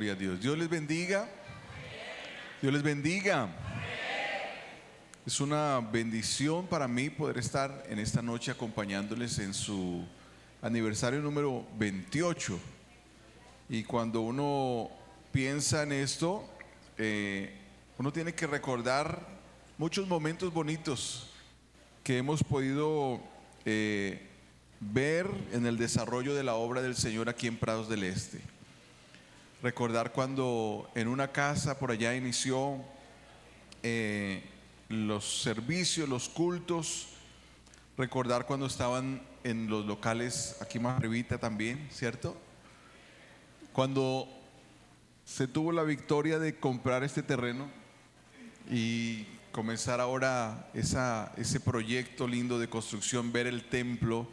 Gloria a Dios. Dios les bendiga. Dios les bendiga. Es una bendición para mí poder estar en esta noche acompañándoles en su aniversario número 28. Y cuando uno piensa en esto, uno tiene que recordar muchos momentos bonitos que hemos podido ver en el desarrollo de la obra del Señor aquí en Prados del Este. Recordar cuando en una casa por allá inició los servicios, los cultos. Recordar cuando estaban en los locales aquí más arribita también, ¿cierto? Cuando se tuvo la victoria de comprar este terreno y comenzar ahora ese proyecto lindo de construcción, ver el templo.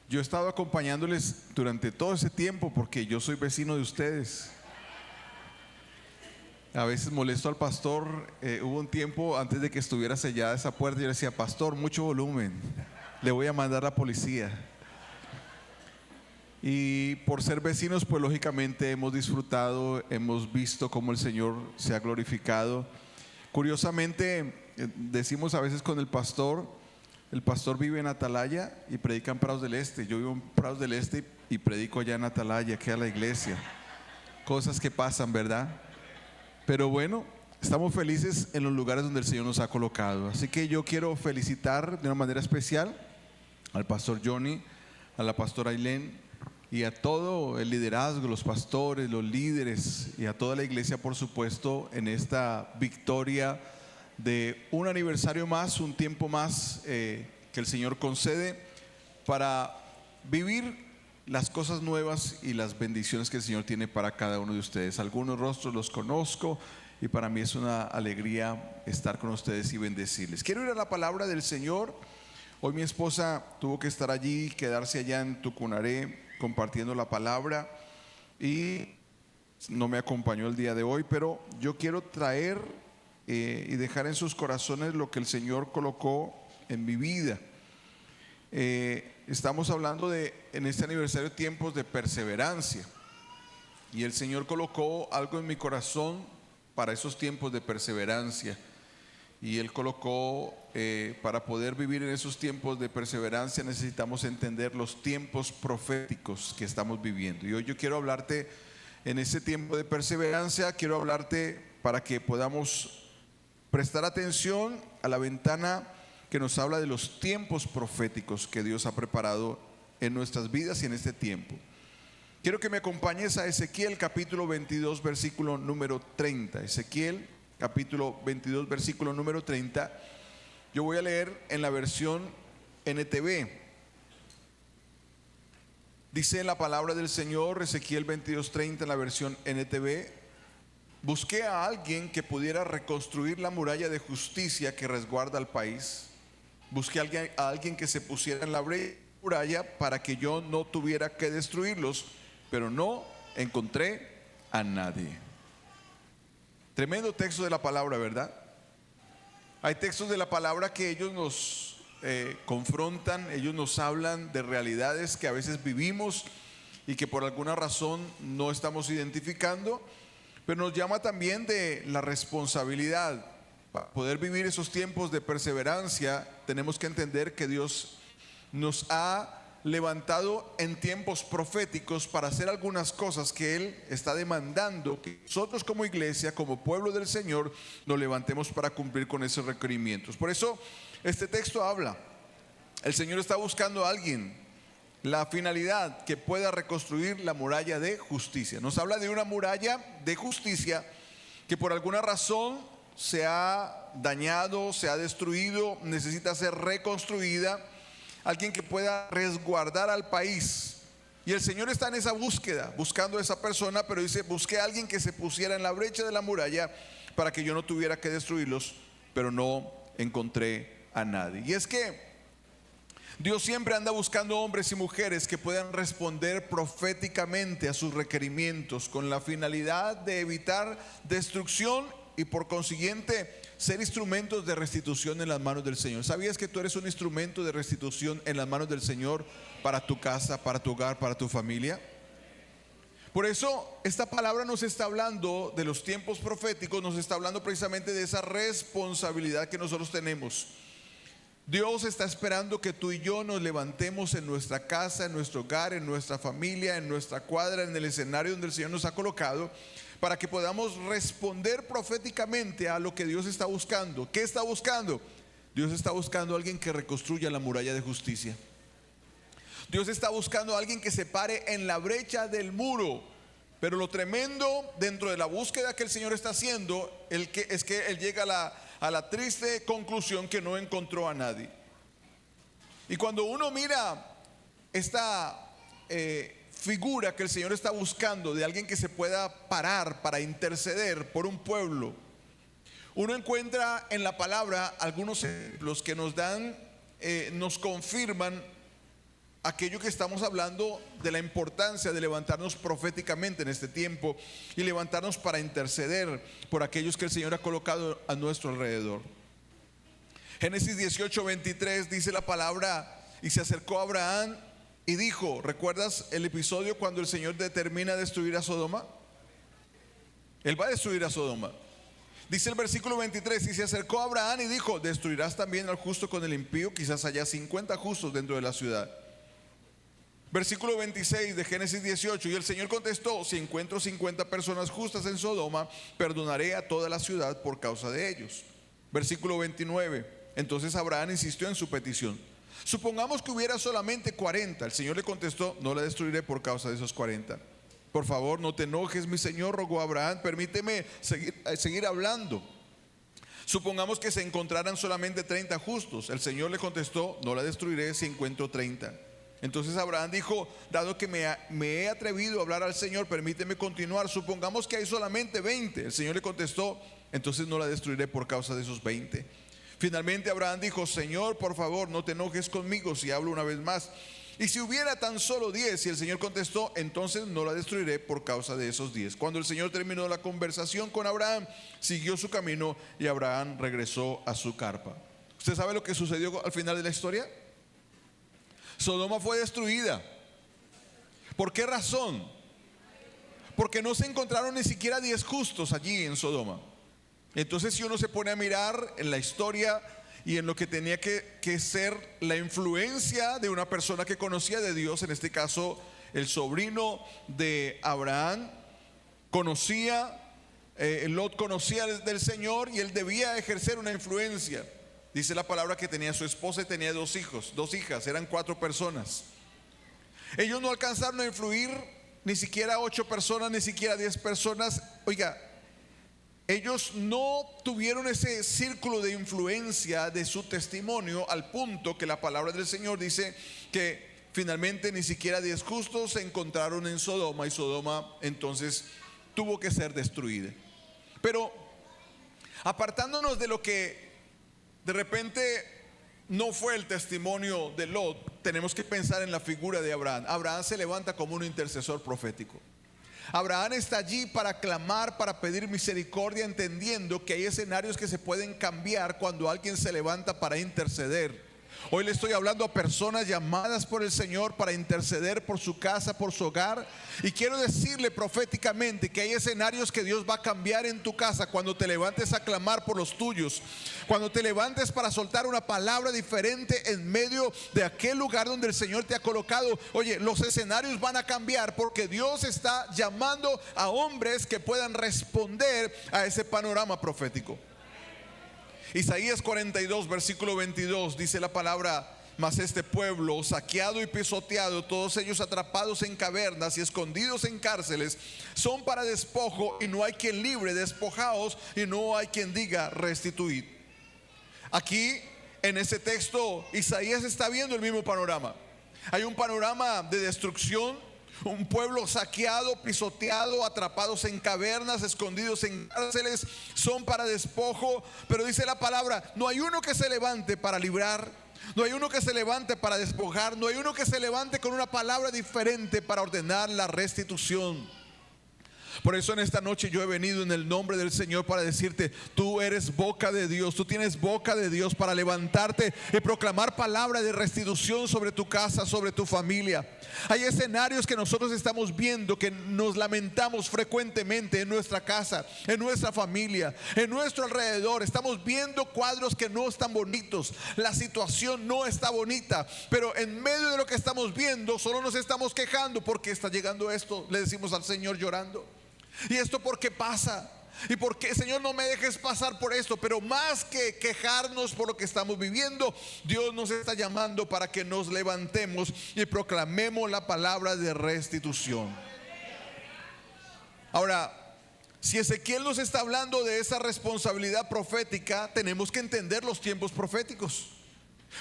Yo he estado acompañándoles durante todo ese tiempo porque yo soy vecino de ustedes. A veces molesto al pastor. Hubo un tiempo antes de que estuviera sellada esa puerta, yo le decía: pastor, mucho volumen, le voy a mandar a la policía. Y por ser vecinos, pues lógicamente hemos disfrutado, hemos visto cómo el Señor se ha glorificado. Curiosamente, decimos a veces con el pastor vive en Atalaya y predica en Prados del Este. Yo vivo en Prados del Este y predico allá en Atalaya, aquí a la iglesia. Cosas que pasan, ¿verdad? Pero bueno, estamos felices en los lugares donde el Señor nos ha colocado. Así que yo quiero felicitar de una manera especial al pastor Johnny, a la pastora Ailén y a todo el liderazgo, los pastores, los líderes y a toda la iglesia, por supuesto, en esta victoria de un aniversario más, un tiempo más que el Señor concede para vivir las cosas nuevas y las bendiciones que el Señor tiene para cada uno de ustedes. Algunos rostros los conozco y para mí es una alegría estar con ustedes y bendecirles. Quiero ir a la palabra del Señor. Hoy mi esposa tuvo que estar allí, quedarse allá en Tucunaré compartiendo la palabra y no me acompañó el día de hoy, pero yo quiero traer y dejar en sus corazones lo que el Señor colocó en mi vida. Estamos hablando en este aniversario, tiempos de perseverancia, y el Señor colocó algo en mi corazón para esos tiempos de perseverancia, y Él colocó para poder vivir en esos tiempos de perseverancia necesitamos entender los tiempos proféticos que estamos viviendo. Y hoy yo quiero hablarte en ese tiempo de perseverancia, quiero hablarte para que podamos prestar atención a la ventana que nos habla de los tiempos proféticos que Dios ha preparado en nuestras vidas y en este tiempo. Quiero que me acompañes a Ezequiel capítulo 22 versículo número 30. Ezequiel capítulo 22 versículo número 30. Yo voy a leer en la versión NTV. Dice la palabra del Señor, Ezequiel 22:30 en la versión NTV: busqué a alguien que pudiera reconstruir la muralla de justicia que resguarda al país. Busqué a alguien que se pusiera en la muralla para que yo no tuviera que destruirlos, pero no encontré a nadie. Tremendo texto de la palabra, ¿verdad? Hay textos de la palabra que ellos nos confrontan, ellos nos hablan de realidades que a veces vivimos y que por alguna razón no estamos identificando, pero nos llama también de la responsabilidad. Para poder vivir esos tiempos de perseverancia, tenemos que entender que Dios nos ha levantado en tiempos proféticos para hacer algunas cosas que Él está demandando que nosotros como iglesia, como pueblo del Señor, nos levantemos para cumplir con esos requerimientos. Por eso este texto habla, el Señor está buscando a alguien, la finalidad que pueda reconstruir la muralla de justicia. Nos habla de una muralla de justicia que por alguna razón se ha dañado, se ha destruido, necesita ser reconstruida. Alguien que pueda resguardar al país. Y el Señor está en esa búsqueda, buscando a esa persona, pero dice: busqué a alguien que se pusiera en la brecha de la muralla para que yo no tuviera que destruirlos, pero no encontré a nadie. Y es que Dios siempre anda buscando hombres y mujeres que puedan responder proféticamente a sus requerimientos con la finalidad de evitar destrucción y por consiguiente ser instrumentos de restitución en las manos del Señor. ¿Sabías que tú eres un instrumento de restitución en las manos del Señor para tu casa, para tu hogar, para tu familia? Por eso esta palabra nos está hablando de los tiempos proféticos, nos está hablando precisamente de esa responsabilidad que nosotros tenemos. Dios está esperando que tú y yo nos levantemos en nuestra casa, en nuestro hogar, en nuestra familia, en nuestra cuadra, en el escenario donde el Señor nos ha colocado, para que podamos responder proféticamente a lo que Dios está buscando. ¿Qué está buscando? Dios está buscando a alguien que reconstruya la muralla de justicia. Dios está buscando a alguien que se pare en la brecha del muro. Pero lo tremendo dentro de la búsqueda que el Señor está haciendo es que Él llega a la triste conclusión que no encontró a nadie. Y cuando uno mira esta figura que el Señor está buscando, de alguien que se pueda parar para interceder por un pueblo, uno encuentra en la palabra algunos ejemplos que nos dan, nos confirman aquello que estamos hablando de la importancia de levantarnos proféticamente en este tiempo y levantarnos para interceder por aquellos que el Señor ha colocado a nuestro alrededor. Génesis 18:23 dice la palabra: y se acercó a Abraham y dijo, ¿recuerdas el episodio cuando el Señor determina destruir a Sodoma? Él va a destruir a Sodoma. Dice el versículo 23: y se acercó a Abraham y dijo, ¿destruirás también al justo con el impío? Quizás haya 50 justos dentro de la ciudad. Versículo 26 de Génesis 18: y el Señor contestó, si encuentro 50 personas justas en Sodoma, perdonaré a toda la ciudad por causa de ellos. Versículo 29: entonces Abraham insistió en su petición. Supongamos que hubiera solamente 40. El Señor le contestó, no la destruiré por causa de esos 40. Por favor, no te enojes, mi Señor, rogó Abraham, permíteme seguir hablando. Supongamos que se encontraran solamente 30 justos. El Señor le contestó, no la destruiré si encuentro 30. Entonces Abraham dijo, dado que me he atrevido a hablar al Señor, permíteme continuar. Supongamos que hay solamente 20. El Señor le contestó, entonces no la destruiré por causa de esos 20. Finalmente Abraham dijo, Señor, por favor, no te enojes conmigo si hablo una vez más. Y si hubiera tan solo 10, y el Señor contestó, entonces no la destruiré por causa de esos 10. Cuando el Señor terminó la conversación con Abraham, siguió su camino y Abraham regresó a su carpa. ¿Usted sabe lo que sucedió al final de la historia? Sodoma fue destruida. ¿Por qué razón? Porque no se encontraron ni siquiera 10 justos allí en Sodoma. Entonces, si uno se pone a mirar en la historia y en lo que tenía que ser la influencia de una persona que conocía de Dios, en este caso el sobrino de Abraham, Lot conocía del Señor y él debía ejercer una influencia. Dice la palabra que tenía su esposa y tenía 2 hijas, eran 4 personas. Ellos no alcanzaron a influir ni siquiera 8 personas, ni siquiera 10 personas. Oiga, ellos no tuvieron ese círculo de influencia de su testimonio, al punto que la palabra del Señor dice que finalmente ni siquiera 10 justos se encontraron en Sodoma, y Sodoma entonces tuvo que ser destruida. Pero apartándonos de lo que de repente no fue el testimonio de Lot, tenemos que pensar en la figura de Abraham. Abraham se levanta como un intercesor profético. Abraham está allí para clamar, para pedir misericordia, entendiendo que hay escenarios que se pueden cambiar cuando alguien se levanta para interceder. Hoy le estoy hablando a personas llamadas por el Señor para interceder por su casa, por su hogar. Y quiero decirle proféticamente que hay escenarios que Dios va a cambiar en tu casa cuando te levantes a clamar por los tuyos. Cuando te levantes para soltar una palabra diferente en medio de aquel lugar donde el Señor te ha colocado. Oye, los escenarios van a cambiar porque Dios está llamando a hombres que puedan responder a ese panorama profético. Isaías 42, versículo 22, dice la palabra: mas este pueblo saqueado y pisoteado, todos ellos atrapados en cavernas y escondidos en cárceles, son para despojo, y no hay quien libre. Despojaos y no hay quien diga restituid. Aquí en este texto Isaías está viendo el mismo panorama. Hay un panorama de destrucción, un pueblo saqueado, pisoteado, atrapados en cavernas, escondidos en cárceles, son para despojo. Pero dice la palabra, no hay uno que se levante para librar, no hay uno que se levante para despojar, no hay uno que se levante con una palabra diferente para ordenar la restitución. Por eso en esta noche yo he venido en el nombre del Señor para decirte: tú eres boca de Dios, tú tienes boca de Dios para levantarte y proclamar palabra de restitución sobre tu casa, sobre tu familia. Hay escenarios que nosotros estamos viendo, que nos lamentamos frecuentemente en nuestra casa, en nuestra familia, en nuestro alrededor. Estamos viendo cuadros que no están bonitos, la situación no está bonita, pero en medio de lo que estamos viendo solo nos estamos quejando. ¿Por qué está llegando esto? Le decimos al Señor llorando. ¿Y esto por qué pasa? ¿Y por qué, Señor, no me dejes pasar por esto? Pero más que quejarnos por lo que estamos viviendo, Dios nos está llamando para que nos levantemos y proclamemos la palabra de restitución. Ahora, si Ezequiel nos está hablando de esa responsabilidad profética, tenemos que entender los tiempos proféticos.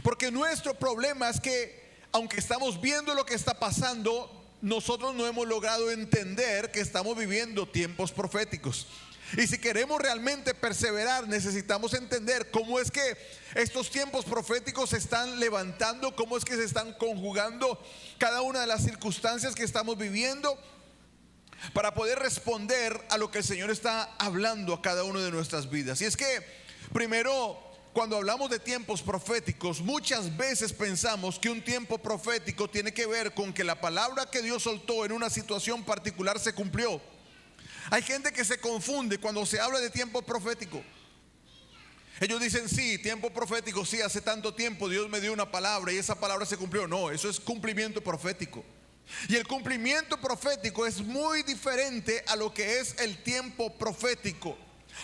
Porque nuestro problema es que, aunque estamos viendo lo que está pasando, nosotros no hemos logrado entender que estamos viviendo tiempos proféticos. Y si queremos realmente perseverar, necesitamos entender cómo es que estos tiempos proféticos se están levantando, cómo es que se están conjugando cada una de las circunstancias que estamos viviendo, para poder responder a lo que el Señor está hablando a cada una de nuestras vidas. Y es que, primero, cuando hablamos de tiempos proféticos, muchas veces pensamos que un tiempo profético tiene que ver con que la palabra que Dios soltó en una situación particular se cumplió. Hay gente que se confunde cuando se habla de tiempo profético. Ellos dicen: sí, tiempo profético, sí, hace tanto tiempo Dios me dio una palabra y esa palabra se cumplió. No, eso es cumplimiento profético. Y el cumplimiento profético es muy diferente a lo que es el tiempo profético.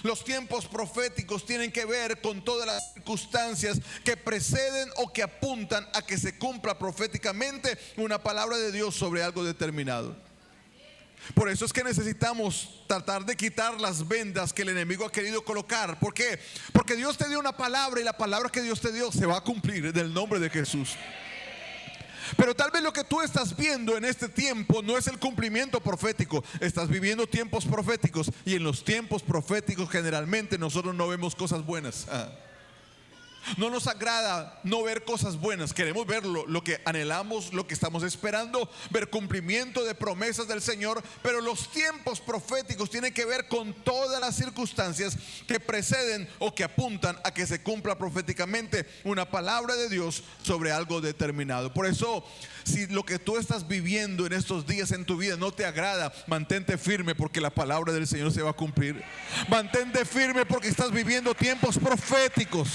Los tiempos proféticos tienen que ver con todas las circunstancias que preceden o que apuntan a que se cumpla proféticamente una palabra de Dios sobre algo determinado. Por eso es que necesitamos tratar de quitar las vendas que el enemigo ha querido colocar. ¿Por qué? Porque Dios te dio una palabra y la palabra que Dios te dio se va a cumplir en el nombre de Jesús. Pero tal vez lo que tú estás viendo en este tiempo no es el cumplimiento profético. Estás viviendo tiempos proféticos, y en los tiempos proféticos generalmente nosotros no vemos cosas buenas. No nos agrada no ver cosas buenas. Queremos ver lo que anhelamos, lo que estamos esperando, ver cumplimiento de promesas del Señor. Pero los tiempos proféticos tienen que ver con todas las circunstancias que preceden o que apuntan a que se cumpla proféticamente una palabra de Dios sobre algo determinado. Por eso, si lo que tú estás viviendo en estos días en tu vida no te agrada, mantente firme, porque la palabra del Señor se va a cumplir. Mantente firme porque estás viviendo tiempos proféticos.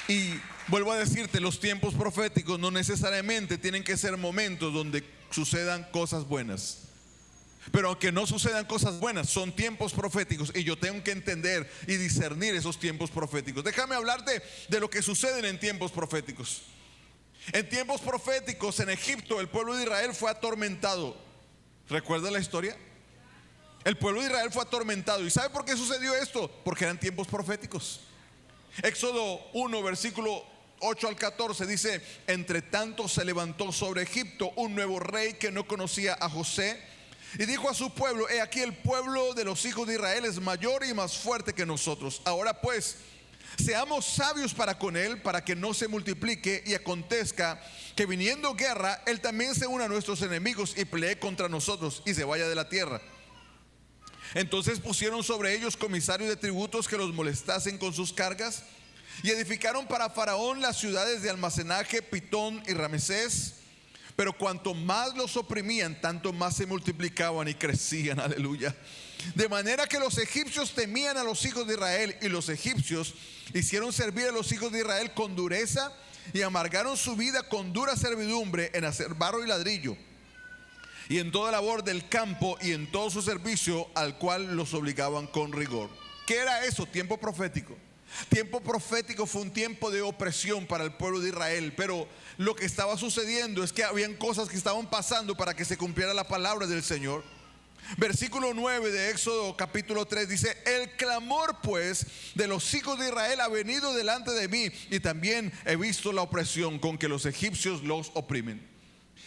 Y vuelvo a decirte, los tiempos proféticos no necesariamente tienen que ser momentos donde sucedan cosas buenas. Pero aunque no sucedan cosas buenas, son tiempos proféticos, y yo tengo que entender y discernir esos tiempos proféticos. Déjame hablarte de lo que sucede en tiempos proféticos. En tiempos proféticos en Egipto, el pueblo de Israel fue atormentado. ¿Recuerda la historia? El pueblo de Israel fue atormentado. ¿Y sabe por qué sucedió esto? Porque eran tiempos proféticos. Éxodo 1, versículo 8 al 14 dice: entre tanto se levantó sobre Egipto un nuevo rey que no conocía a José, y dijo a su pueblo: he aquí, el pueblo de los hijos de Israel es mayor y más fuerte que nosotros. Ahora pues, seamos sabios para con él, para que no se multiplique y acontezca que viniendo guerra, él también se una a nuestros enemigos y pelee contra nosotros y se vaya de la tierra. Entonces pusieron sobre ellos comisarios de tributos que los molestasen con sus cargas, y edificaron para Faraón las ciudades de almacenaje, Pitón y Ramesés. Pero cuanto más los oprimían, tanto más se multiplicaban y crecían. Aleluya. De manera que los egipcios temían a los hijos de Israel, y los egipcios hicieron servir a los hijos de Israel con dureza, y amargaron su vida con dura servidumbre en hacer barro y ladrillo, y en toda labor del campo, y en todo su servicio, al cual los obligaban con rigor. ¿Qué era eso? Tiempo profético. Tiempo profético fue un tiempo de opresión para el pueblo de Israel. Pero lo que estaba sucediendo es que habían cosas que estaban pasando para que se cumpliera la palabra del Señor. Versículo 9 de Éxodo capítulo 3 dice: el clamor pues de los hijos de Israel ha venido delante de mí, y también he visto la opresión con que los egipcios los oprimen.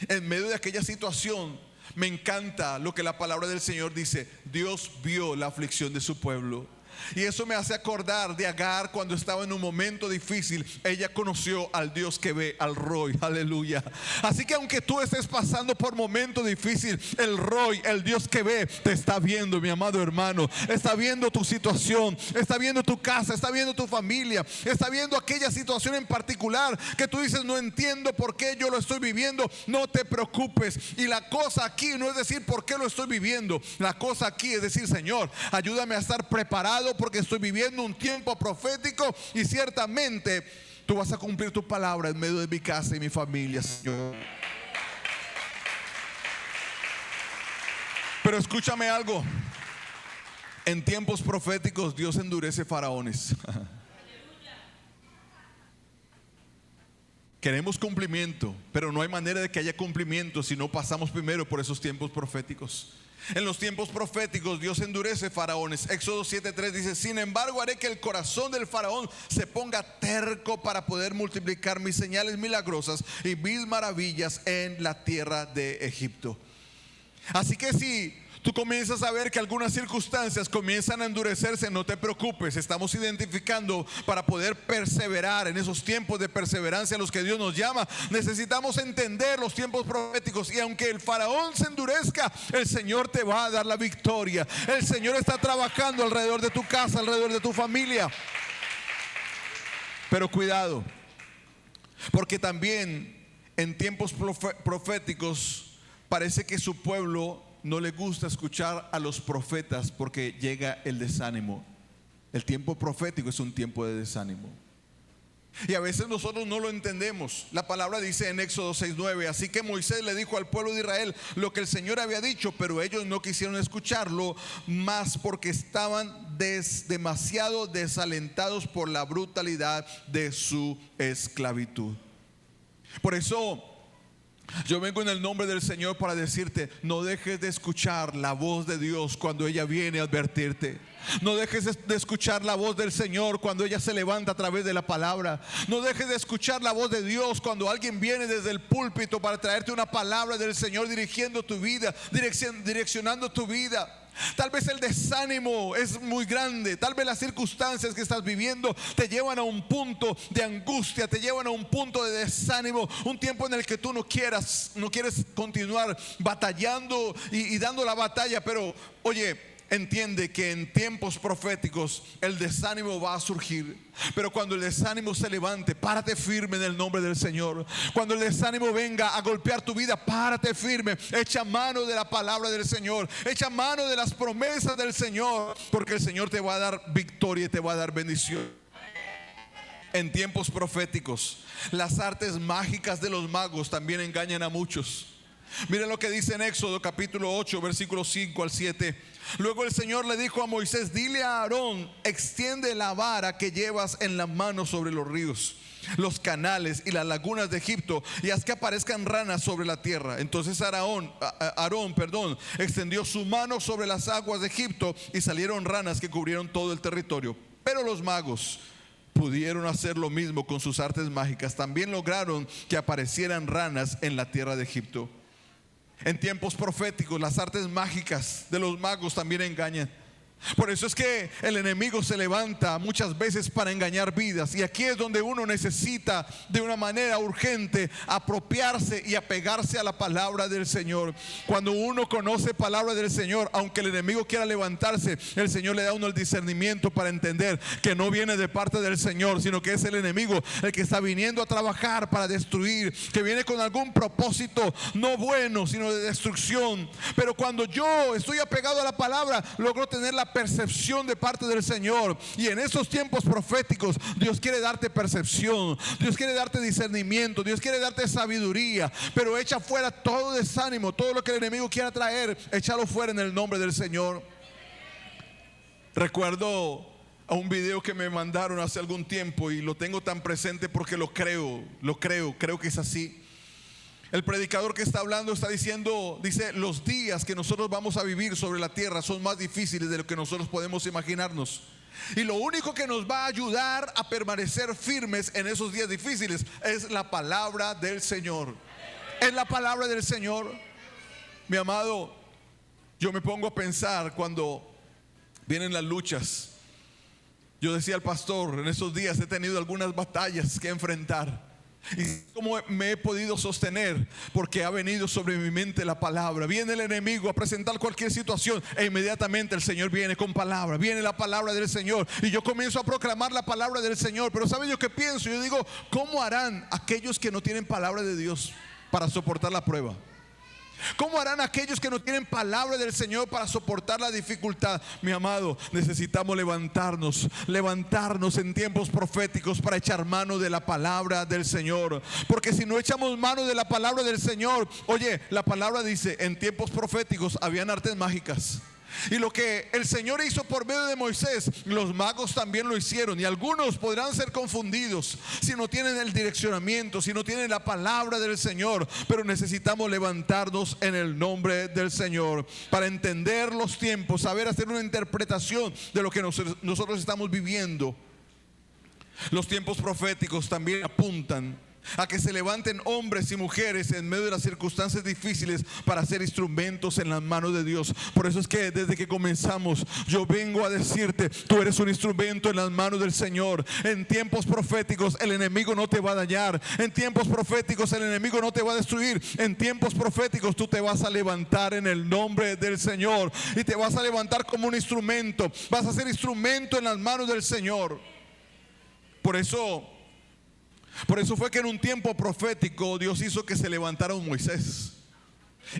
En medio de aquella situación, me encanta lo que la palabra del Señor dice: Dios vio la aflicción de su pueblo. Y eso me hace acordar de Agar cuando estaba en un momento difícil. Ella conoció al Dios que ve, al Roy, aleluya. Así que aunque tú estés pasando por momento difícil, el Roy, el Dios que ve, te está viendo, mi amado hermano. Está viendo tu situación, está viendo tu casa, está viendo tu familia, está viendo aquella situación en particular que tú dices: no entiendo por qué yo lo estoy viviendo. No te preocupes. Y la cosa aquí no es decir por qué lo estoy viviendo. La cosa aquí es decir: Señor, ayúdame a estar preparado, porque estoy viviendo un tiempo profético y ciertamente tú vas a cumplir tu palabra en medio de mi casa y mi familia, Señor. Pero escúchame algo: en tiempos proféticos Dios endurece faraones. Queremos cumplimiento, pero no hay manera de que haya cumplimiento si no pasamos primero por esos tiempos proféticos. En los tiempos proféticos Dios endurece faraones. Éxodo 7:3 dice: sin embargo haré que el corazón del faraón se ponga terco para poder multiplicar mis señales milagrosas y mis maravillas en la tierra de Egipto. Así que si tú comienzas a ver que algunas circunstancias comienzan a endurecerse, no te preocupes. Estamos identificando para poder perseverar en esos tiempos de perseverancia a los que Dios nos llama. Necesitamos entender los tiempos proféticos. Y aunque el faraón se endurezca, el Señor te va a dar la victoria. El Señor está trabajando alrededor de tu casa, alrededor de tu familia. Pero cuidado, porque también en tiempos proféticos parece que su pueblo no le gusta escuchar a los profetas porque llega el desánimo. El tiempo profético es un tiempo de desánimo. Y a veces nosotros no lo entendemos. La palabra dice en Éxodo 6:9: así que Moisés le dijo al pueblo de Israel lo que el Señor había dicho, pero ellos no quisieron escucharlo más porque estaban demasiado desalentados por la brutalidad de su esclavitud. Por eso yo vengo en el nombre del Señor para decirte: no dejes de escuchar la voz de Dios cuando ella viene a advertirte. No dejes de escuchar la voz del Señor cuando ella se levanta a través de la palabra. No dejes de escuchar la voz de Dios cuando alguien viene desde el púlpito para traerte una palabra del Señor, dirigiendo tu vida, direccionando tu vida. Tal vez el desánimo es muy grande. Tal vez las circunstancias que estás viviendo te llevan a un punto de angustia, te llevan a un punto de desánimo, un tiempo en el que tú no quieres continuar batallando y dando la batalla. Pero oye, entiende que en tiempos proféticos el desánimo va a surgir. Pero cuando el desánimo se levante, párate firme en el nombre del Señor. Cuando el desánimo venga a golpear tu vida, párate firme. Echa mano de la palabra del Señor. Echa mano de las promesas del Señor, porque el Señor te va a dar victoria y te va a dar bendición. En tiempos proféticos, las artes mágicas de los magos también engañan a muchos. Miren lo que dice en Éxodo capítulo 8, versículos 5 al 7. Luego el Señor le dijo a Moisés: dile a Aarón, extiende la vara que llevas en la mano sobre los ríos, los canales y las lagunas de Egipto, y haz que aparezcan ranas sobre la tierra. Entonces Aarón extendió su mano sobre las aguas de Egipto y salieron ranas que cubrieron todo el territorio. Pero los magos pudieron hacer lo mismo con sus artes mágicas. También lograron que aparecieran ranas en la tierra de Egipto. En tiempos proféticos, las artes mágicas de los magos también engañan. Por eso es que el enemigo se levanta muchas veces para engañar vidas. Y aquí es donde uno necesita de una manera urgente apropiarse y apegarse a la palabra del Señor. Cuando uno conoce palabra del Señor, aunque el enemigo quiera levantarse, el Señor le da a uno el discernimiento para entender que no viene de parte del Señor, sino que es el enemigo el que está viniendo a trabajar para destruir, que viene con algún propósito no bueno, sino de destrucción. Pero cuando yo estoy apegado a la palabra, logro tener la percepción de parte del Señor. Y en estos tiempos proféticos Dios quiere darte percepción, Dios quiere darte discernimiento, Dios quiere darte sabiduría. Pero echa fuera todo desánimo, todo lo que el enemigo quiera traer, échalo fuera en el nombre del Señor. Recuerdo a un video que me mandaron hace algún tiempo y lo tengo tan presente porque lo creo que es así. El predicador que está hablando está diciendo, dice: los días que nosotros vamos a vivir sobre la tierra son más difíciles de lo que nosotros podemos imaginarnos. Y lo único que nos va a ayudar a permanecer firmes en esos días difíciles es la palabra del Señor. Es la palabra del Señor. Mi amado, yo me pongo a pensar cuando vienen las luchas. Yo decía al pastor, en esos días he tenido algunas batallas que enfrentar. Y cómo me he podido sostener, porque ha venido sobre mi mente la palabra. Viene el enemigo a presentar cualquier situación e inmediatamente el Señor viene con palabra. Viene la palabra del Señor y yo comienzo a proclamar la palabra del Señor. Pero ¿sabe yo qué pienso? Yo digo, ¿cómo harán aquellos que no tienen palabra de Dios para soportar la prueba? ¿Cómo harán aquellos que no tienen palabra del Señor para soportar la dificultad? Mi amado, necesitamos levantarnos en tiempos proféticos para echar mano de la palabra del Señor. Porque si no echamos mano de la palabra del Señor, oye, la palabra dice, en tiempos proféticos habían artes mágicas. Y lo que el Señor hizo por medio de Moisés, los magos también lo hicieron. Y algunos podrán ser confundidos si no tienen el direccionamiento, si no tienen la palabra del Señor. Pero necesitamos levantarnos en el nombre del Señor para entender los tiempos, saber hacer una interpretación de lo que nosotros estamos viviendo. Los tiempos proféticos también apuntan a que se levanten hombres y mujeres en medio de las circunstancias difíciles para ser instrumentos en las manos de Dios. Por eso es que desde que comenzamos yo vengo a decirte, tú eres un instrumento en las manos del Señor. En tiempos proféticos el enemigo no te va a dañar. En tiempos proféticos el enemigo no te va a destruir. En tiempos proféticos tú te vas a levantar en el nombre del Señor y te vas a levantar como un instrumento. Vas a ser instrumento en las manos del Señor. Por eso fue que en un tiempo profético Dios hizo que se levantara un Moisés.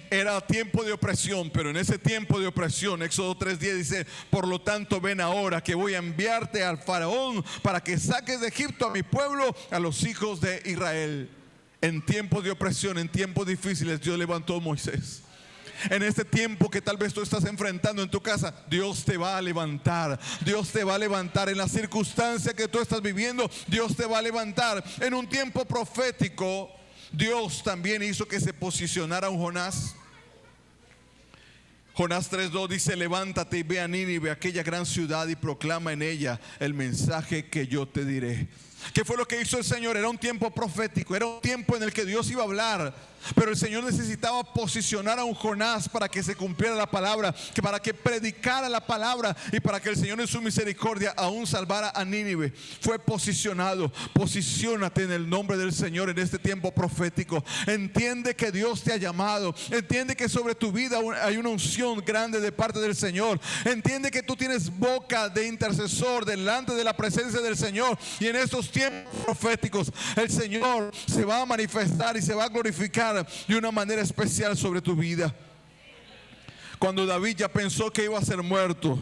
Era tiempo de opresión, pero en ese tiempo de opresión, Éxodo 3:10 dice, por lo tanto ven ahora que voy a enviarte al faraón para que saques de Egipto a mi pueblo, a los hijos de Israel. En tiempos de opresión, en tiempos difíciles, Dios levantó a Moisés. En este tiempo que tal vez tú estás enfrentando en tu casa, Dios te va a levantar. Dios te va a levantar en la circunstancia que tú estás viviendo. Dios te va a levantar. En un tiempo profético, Dios también hizo que se posicionara un Jonás. Jonás 3:2 dice, levántate y ve a Nínive, aquella gran ciudad, y proclama en ella el mensaje que yo te diré. ¿Qué fue lo que hizo el Señor? Era un tiempo profético, era un tiempo en el que Dios iba a hablar. Pero el Señor necesitaba posicionar a un Jonás para que se cumpliera la palabra, que para que predicara la palabra y para que el Señor en su misericordia aún salvara a Nínive. Fue posicionado. Posiciónate en el nombre del Señor en este tiempo profético. Entiende que Dios te ha llamado. Entiende que sobre tu vida hay una unción grande de parte del Señor. Entiende que tú tienes boca de intercesor delante de la presencia del Señor. Y en estos tiempos proféticos el Señor se va a manifestar y se va a glorificar de una manera especial sobre tu vida. Cuando David ya pensó que iba a ser muerto,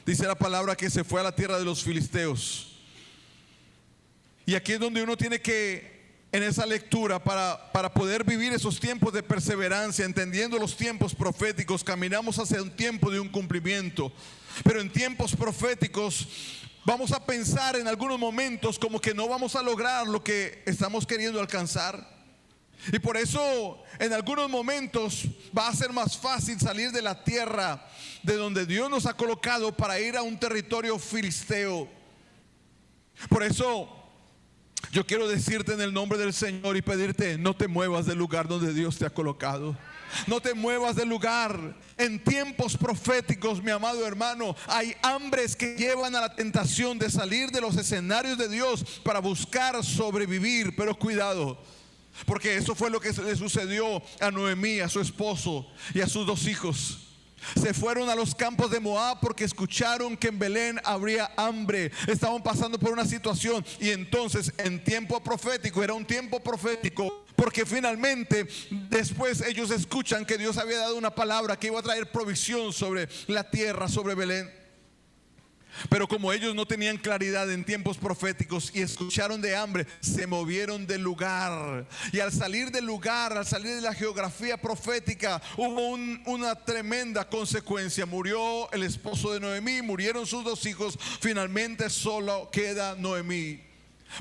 dice la palabra que se fue a la tierra de los filisteos. Y aquí es donde uno tiene que, en esa lectura, para poder vivir esos tiempos de perseverancia, entendiendo los tiempos proféticos, caminamos hacia un tiempo de un cumplimiento. Pero en tiempos proféticos vamos a pensar en algunos momentos como que no vamos a lograr lo que estamos queriendo alcanzar. Y por eso en algunos momentos va a ser más fácil salir de la tierra de donde Dios nos ha colocado para ir a un territorio filisteo. Por eso yo quiero decirte en el nombre del Señor y pedirte, no te muevas del lugar donde Dios te ha colocado. No te muevas del lugar. En tiempos proféticos, mi amado hermano, hay hambres que llevan a la tentación de salir de los escenarios de Dios para buscar sobrevivir. Pero cuidado, porque eso fue lo que le sucedió a Noemí, a su esposo y a sus 2 hijos. Se fueron a los campos de Moab porque escucharon que en Belén habría hambre. Estaban pasando por una situación. Y entonces en tiempo profético, era un tiempo profético, porque finalmente después ellos escuchan que Dios había dado una palabra que iba a traer provisión sobre la tierra, sobre Belén. Pero como ellos no tenían claridad en tiempos proféticos y escucharon de hambre, se movieron del lugar. Y al salir del lugar, al salir de la geografía profética, hubo una tremenda consecuencia. Murió el esposo de Noemí, murieron sus 2 hijos. Finalmente solo queda Noemí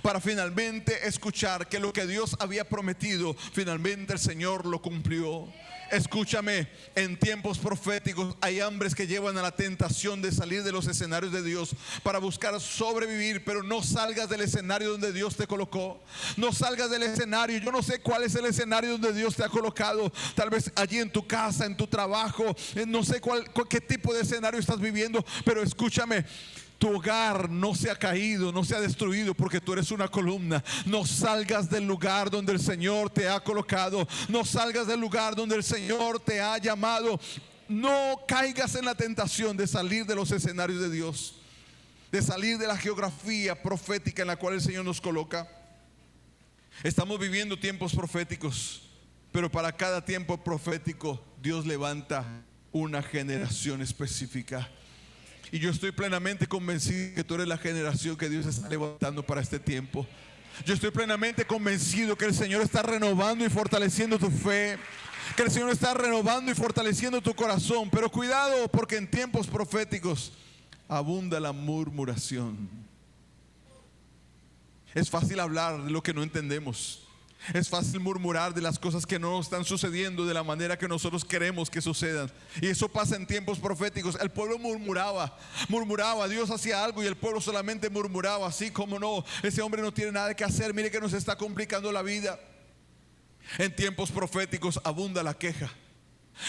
para finalmente escuchar que lo que Dios había prometido, finalmente el Señor lo cumplió. Escúchame, en tiempos proféticos hay hambres que llevan a la tentación de salir de los escenarios de Dios para buscar sobrevivir. Pero no salgas del escenario donde Dios te colocó. No salgas del escenario. Yo no sé cuál es el escenario donde Dios te ha colocado. Tal vez allí en tu casa, en tu trabajo. No sé qué tipo de escenario estás viviendo. Pero escúchame, tu hogar no se ha caído, no se ha destruido, porque tú eres una columna. No salgas del lugar donde el Señor te ha colocado. No salgas del lugar donde el Señor te ha llamado. No caigas en la tentación de salir de los escenarios de Dios, de salir de la geografía profética en la cual el Señor nos coloca. Estamos viviendo tiempos proféticos, pero para cada tiempo profético Dios levanta una generación específica. Y yo estoy plenamente convencido que tú eres la generación que Dios está levantando para este tiempo. Yo estoy plenamente convencido que el Señor está renovando y fortaleciendo tu fe, que el Señor está renovando y fortaleciendo tu corazón. Pero cuidado, porque en tiempos proféticos abunda la murmuración. Es fácil hablar de lo que no entendemos. Es fácil murmurar de las cosas que no están sucediendo de la manera que nosotros queremos que sucedan. Y eso pasa en tiempos proféticos. El pueblo murmuraba, Dios hacía algo y el pueblo solamente murmuraba. Así como no, ese hombre no tiene nada que hacer, mire que nos está complicando la vida. En tiempos proféticos abunda la queja.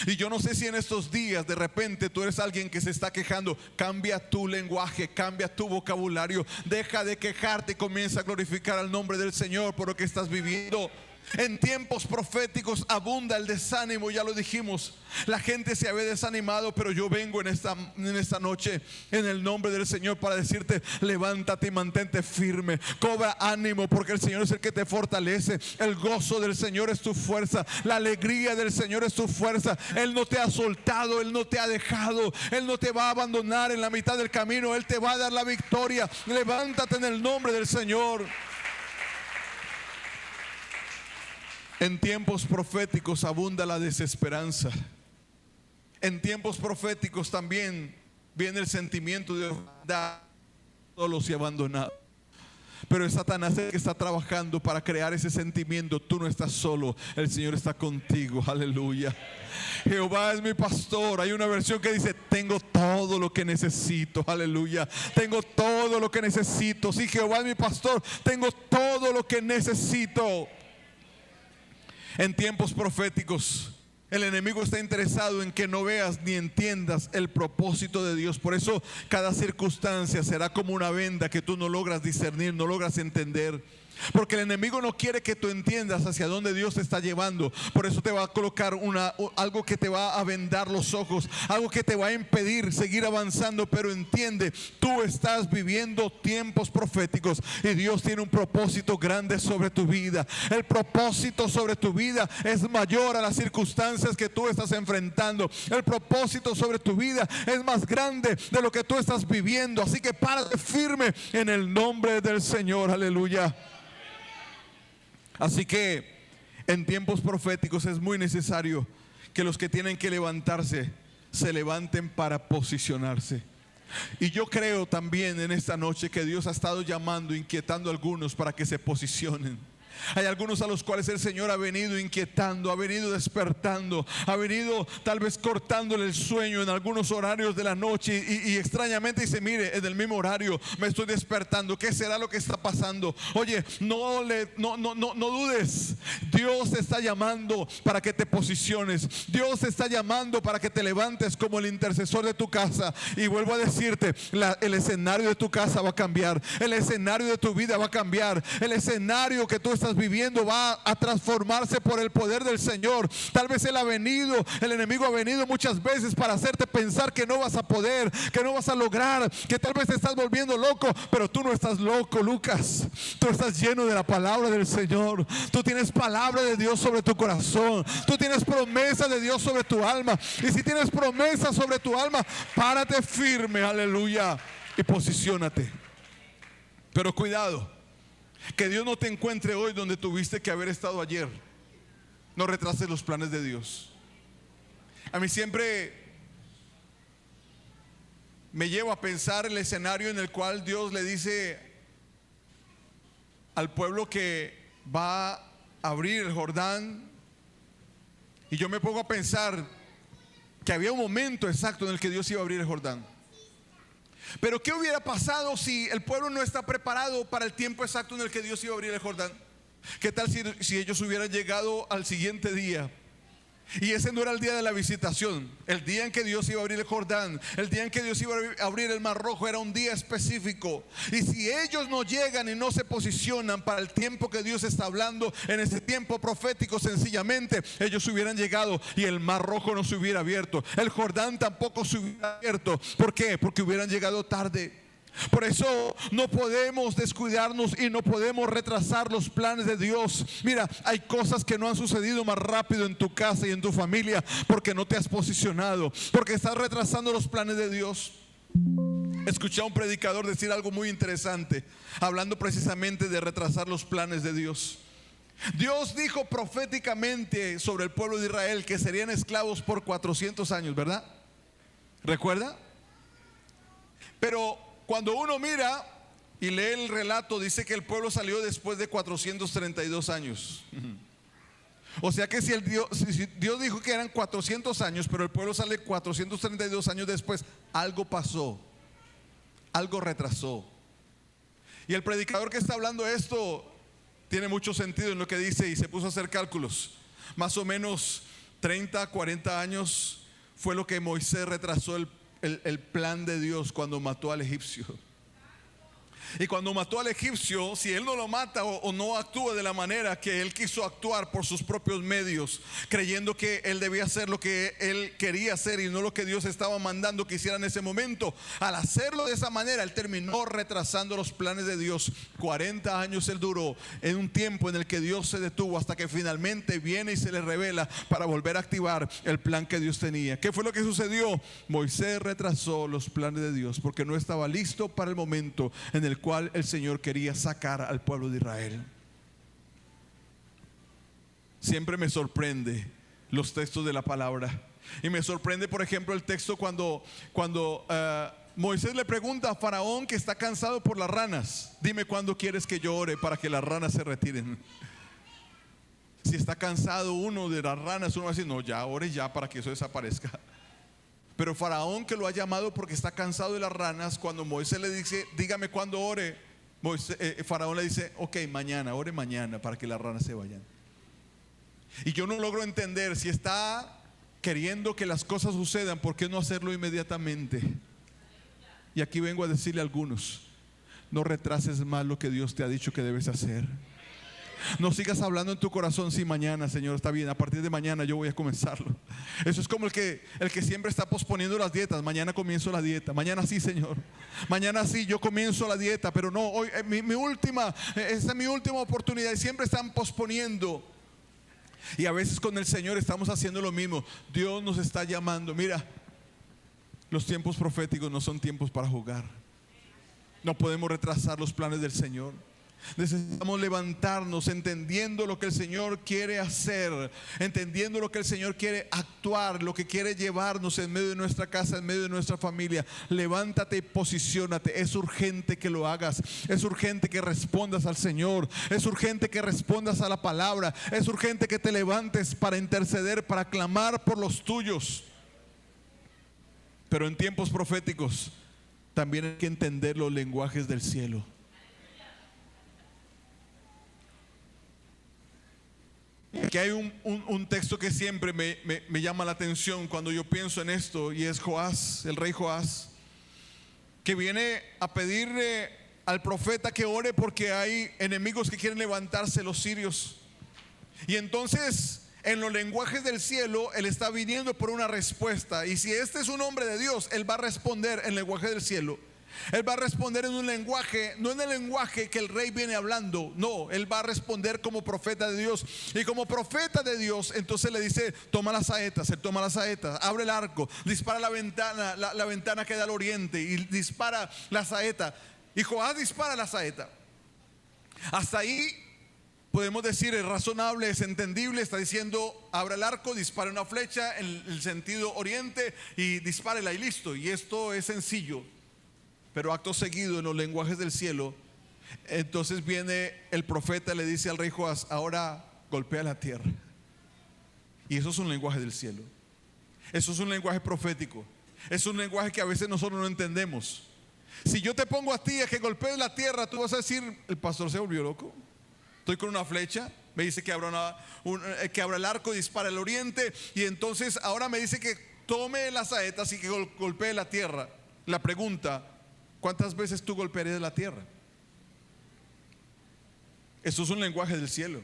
Y yo no sé si en estos días de repente tú eres alguien que se está quejando. Cambia tu lenguaje, cambia tu vocabulario. Deja de quejarte y comienza a glorificar al nombre del Señor por lo que estás viviendo. En tiempos proféticos abunda el desánimo, ya lo dijimos. La gente se había desanimado, pero yo vengo en esta noche en el nombre del Señor para decirte: levántate y mantente firme, cobra ánimo, porque el Señor es el que te fortalece. El gozo del Señor es tu fuerza, la alegría del Señor es tu fuerza. Él no te ha soltado, Él no te ha dejado, Él no te va a abandonar en la mitad del camino, Él te va a dar la victoria. Levántate en el nombre del Señor. En tiempos proféticos abunda la desesperanza. En tiempos proféticos también viene el sentimiento de orfandad, solos y abandonados. Pero es Satanás el que está trabajando para crear ese sentimiento. Tú no estás solo, el Señor está contigo. Aleluya. Jehová es mi pastor. Hay una versión que dice: tengo todo lo que necesito. Aleluya. Tengo todo lo que necesito. Sí, Jehová es mi pastor. Tengo todo lo que necesito. En tiempos proféticos el enemigo está interesado en que no veas ni entiendas el propósito de Dios. Por eso cada circunstancia será como una venda que tú no logras discernir, no logras entender. Porque el enemigo no quiere que tú entiendas hacia dónde Dios te está llevando. Por eso te va a colocar algo que te va a vendar los ojos, algo que te va a impedir seguir avanzando. Pero entiende, tú estás viviendo tiempos proféticos y Dios tiene un propósito grande sobre tu vida. El propósito sobre tu vida es mayor a las circunstancias que tú estás enfrentando. El propósito sobre tu vida es más grande de lo que tú estás viviendo. Así que párate firme en el nombre del Señor. Aleluya. Así que en tiempos proféticos es muy necesario que los que tienen que levantarse se levanten para posicionarse. Y yo creo también en esta noche que Dios ha estado llamando, inquietando a algunos para que se posicionen. Hay algunos a los cuales el Señor ha venido inquietando, ha venido despertando, ha venido tal vez cortándole el sueño en algunos horarios de la noche y extrañamente dice: mire, en el mismo horario me estoy despertando. ¿Qué será lo que está pasando? Oye, no dudes. Dios te está llamando para que te posiciones. Dios te está llamando para que te levantes como el intercesor de tu casa. Y vuelvo a decirte, el escenario de tu casa va a cambiar. El escenario de tu vida va a cambiar. El escenario que tú estás viviendo va a transformarse por el poder del Señor. Tal vez el enemigo ha venido muchas veces para hacerte pensar que no vas a poder, que no vas a lograr, que tal vez te estás volviendo loco. Pero tú no estás loco, Lucas. Tú estás lleno de la palabra del Señor. Tú tienes palabra de Dios sobre tu corazón. Tú tienes promesa de Dios sobre tu alma. Y si tienes promesa sobre tu alma, párate firme, aleluya, y posiciónate. Pero cuidado, que Dios no te encuentre hoy donde tuviste que haber estado ayer. No retrases los planes de Dios. A mí siempre me llevo a pensar el escenario en el cual Dios le dice al pueblo que va a abrir el Jordán. Y yo me pongo a pensar que había un momento exacto en el que Dios iba a abrir el Jordán. Pero ¿qué hubiera pasado si el pueblo no está preparado para el tiempo exacto en el que Dios iba a abrir el Jordán? ¿Qué tal si ellos hubieran llegado al siguiente día Y ese no era el día de la visitación. El día en que Dios iba a abrir el Jordán, el día en que Dios iba a abrir el Mar Rojo, era un día específico. Y si ellos no llegan y no se posicionan para el tiempo que Dios está hablando, en ese tiempo profético, sencillamente ellos hubieran llegado y el Mar Rojo no se hubiera abierto, el Jordán tampoco se hubiera abierto. ¿Por qué? Porque hubieran llegado tarde. Por eso no podemos descuidarnos y no podemos retrasar los planes de Dios. Mira, hay cosas que no han sucedido más rápido en tu casa y en tu familia porque no te has posicionado, porque estás retrasando los planes de Dios. Escuché a un predicador decir algo muy interesante, hablando precisamente de retrasar los planes de Dios. Dios dijo proféticamente sobre el pueblo de Israel que serían esclavos por 400 años, ¿verdad? ¿Recuerda? Pero cuando uno mira y lee el relato, dice que el pueblo salió después de 432 años. O sea que si Dios dijo que eran 400 años, pero el pueblo sale 432 años después, algo pasó, algo retrasó. Y el predicador que está hablando esto tiene mucho sentido en lo que dice, y se puso a hacer cálculos. Más o menos 30, 40 años fue lo que Moisés retrasó el plan de Dios cuando mató al egipcio. Y cuando mató al egipcio, si él no lo mata o no actúa de la manera que él quiso actuar por sus propios medios, creyendo que él debía hacer lo que él quería hacer y no lo que Dios estaba mandando que hiciera en ese momento, al hacerlo de esa manera, él terminó retrasando los planes de Dios. 40 años él duró en un tiempo en el que Dios se detuvo hasta que finalmente viene y se le revela para volver a activar el plan que Dios tenía. ¿Qué fue lo que sucedió? Moisés retrasó los planes de Dios porque no estaba listo para el momento en el cual el Señor quería sacar al pueblo de Israel. Siempre me sorprende los textos de la palabra, y me sorprende, por ejemplo, el texto cuando Moisés le pregunta a Faraón, que está cansado por las ranas: dime cuándo quieres que yo ore para que las ranas se retiren. Si está cansado uno de las ranas, uno va a decir: no, ya ore ya para que eso desaparezca. Pero Faraón, que lo ha llamado porque está cansado de las ranas, cuando Moisés le dice: dígame cuándo ore, Faraón le dice: ok, mañana, ore mañana para que las ranas se vayan. Y yo no logro entender, si está queriendo que las cosas sucedan, ¿por qué no hacerlo inmediatamente? Y aquí vengo a decirle a algunos: no retrases más lo que Dios te ha dicho que debes hacer. No sigas hablando en tu corazón: sí, mañana, Señor, está bien, a partir de mañana yo voy a comenzarlo. Eso es como el que siempre está posponiendo las dietas: mañana comienzo la dieta, mañana sí, Señor, mañana sí, yo comienzo la dieta, pero no, hoy esta es mi última oportunidad. Y siempre están posponiendo. Y a veces con el Señor estamos haciendo lo mismo. Dios nos está llamando. Mira, los tiempos proféticos no son tiempos para jugar. No podemos retrasar los planes del Señor. Necesitamos levantarnos entendiendo lo que el Señor quiere hacer, entendiendo lo que el Señor quiere actuar, lo que quiere llevarnos en medio de nuestra casa, en medio de nuestra familia. Levántate y posiciónate. Es urgente que lo hagas. Es urgente que respondas al Señor. Es urgente que respondas a la palabra. Es urgente que te levantes para interceder, para clamar por los tuyos. Pero en tiempos proféticos también hay que entender los lenguajes del cielo. Aquí hay un texto que siempre me llama la atención cuando yo pienso en esto, y es Joás, el rey Joás, que viene a pedirle al profeta que ore porque hay enemigos que quieren levantarse, los sirios. Y entonces, en los lenguajes del cielo, él está viniendo por una respuesta. Y si este es un hombre de Dios, él va a responder en el lenguaje del cielo. Él va a responder en un lenguaje, no en el lenguaje que el rey viene hablando. No, él va a responder como profeta de Dios. Y como profeta de Dios, entonces le dice: toma las saetas. Él toma las saetas, abre el arco, dispara la ventana, la ventana que da al oriente, y dispara la saeta. Y Joás dispara la saeta. Hasta ahí podemos decir es razonable, es entendible. Está diciendo: abra el arco, dispara una flecha en el sentido oriente y dispárela y listo. Y esto es sencillo. Pero acto seguido, en los lenguajes del cielo, entonces viene el profeta y le dice al rey Joás: ahora golpea la tierra. Y eso es un lenguaje del cielo. Eso es un lenguaje profético. Es un lenguaje que a veces nosotros no entendemos. Si yo te pongo a ti a que golpees la tierra, tú vas a decir: el pastor se volvió loco. Estoy con una flecha, Me dice que que abra el arco y dispara al oriente. Y entonces ahora me dice que tome las saetas y que golpee la tierra. La pregunta: ¿cuántas veces tú golpearías la tierra? Eso es un lenguaje del cielo.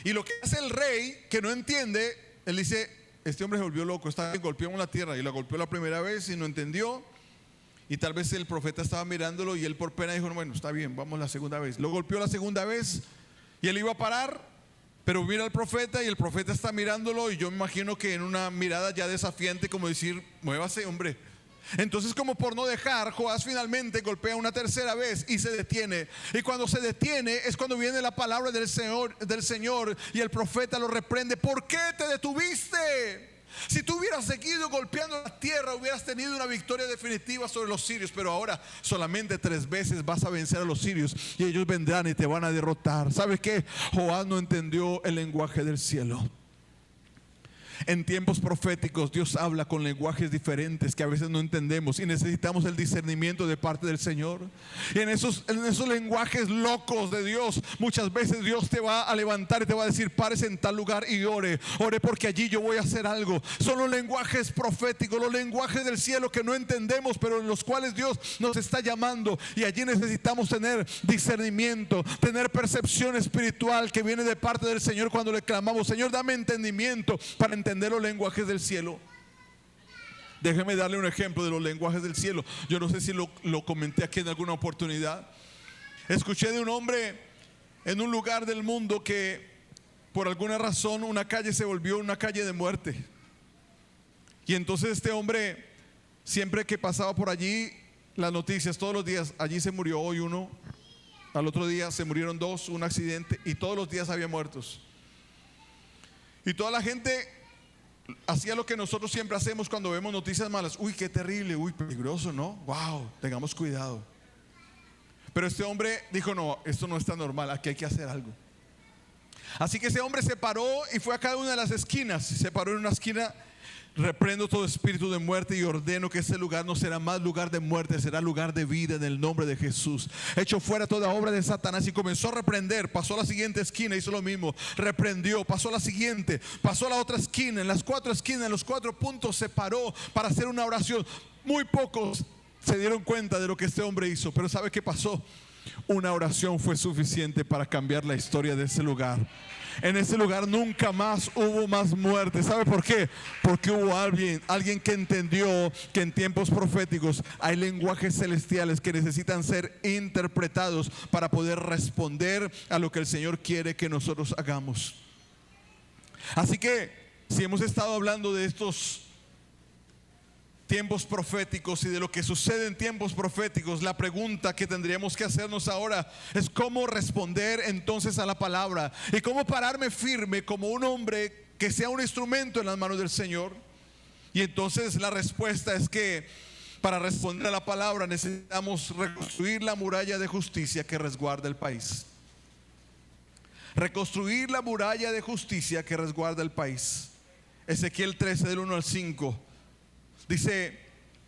Y lo que hace el rey, que no entiende, él dice: este hombre se volvió loco, golpeó la tierra. Y la golpeó la primera vez y no entendió. Y tal vez el profeta estaba mirándolo y él por pena dijo: bueno, está bien, vamos la segunda vez. Lo golpeó la segunda vez y él iba a parar, pero mira al profeta y el profeta está mirándolo. Y yo me imagino que en una mirada ya desafiante, como decir: muévase, hombre. Entonces, como por no dejar, Joás finalmente golpea una tercera vez y se detiene. Y cuando se detiene es cuando viene la palabra del Señor y el profeta lo reprende: ¿por qué te detuviste? Si tú hubieras seguido golpeando la tierra, hubieras tenido una victoria definitiva sobre los sirios. Pero ahora solamente 3 veces vas a vencer a los sirios y ellos vendrán y te van a derrotar. ¿Sabes qué? Joás no entendió el lenguaje del cielo. En tiempos proféticos Dios habla con lenguajes diferentes que a veces no entendemos y necesitamos el discernimiento de parte del Señor. Y en esos lenguajes locos de Dios, muchas veces Dios te va a levantar y te va a decir: párese en tal lugar y ore porque allí yo voy a hacer algo. Son los lenguajes proféticos, los lenguajes del cielo que no entendemos, pero en los cuales Dios nos está llamando. Y allí necesitamos tener discernimiento, tener percepción espiritual que viene de parte del Señor cuando le clamamos: Señor, dame entendimiento para entender los lenguajes del cielo. Déjeme darle un ejemplo de los lenguajes del cielo. Yo no sé si lo comenté aquí en alguna oportunidad. Escuché de un hombre en un lugar del mundo que por alguna razón una calle se volvió una calle de muerte. Y entonces este hombre, siempre que pasaba por allí, las noticias todos los días: allí se murió hoy uno, al otro día se murieron 2, un accidente, y todos los días había muertos. Y toda la gente hacía lo que nosotros siempre hacemos cuando vemos noticias malas: uy, qué terrible, uy, peligroso, ¿no? Wow, tengamos cuidado. Pero este hombre dijo: no, esto no está normal, aquí hay que hacer algo. Así que ese hombre se paró y fue a cada una de las esquinas. Se paró en una esquina: reprendo todo espíritu de muerte y ordeno que este lugar no será más lugar de muerte, será lugar de vida en el nombre de Jesús. Echo fuera toda obra de Satanás. Y comenzó a reprender. Pasó a la siguiente esquina, hizo lo mismo, reprendió. Pasó a la siguiente, pasó a la otra esquina. En las 4 esquinas, en los 4 puntos se paró para hacer una oración. Muy pocos se dieron cuenta de lo que este hombre hizo, pero ¿sabe qué pasó? Una oración fue suficiente para cambiar la historia de ese lugar. En ese lugar nunca más hubo más muerte. ¿Sabe por qué? Porque hubo alguien que entendió que en tiempos proféticos hay lenguajes celestiales que necesitan ser interpretados para poder responder a lo que el Señor quiere que nosotros hagamos. Así que si hemos estado hablando de estos tiempos proféticos y de lo que sucede en tiempos proféticos, la pregunta que tendríamos que hacernos ahora es: ¿cómo responder entonces a la palabra? Y cómo pararme firme como un hombre que sea un instrumento en las manos del Señor. Y entonces la respuesta es que para responder a la palabra necesitamos reconstruir la muralla de justicia que resguarda el país. Reconstruir la muralla de justicia que resguarda el país. Ezequiel 13 del 1 al 5 dice: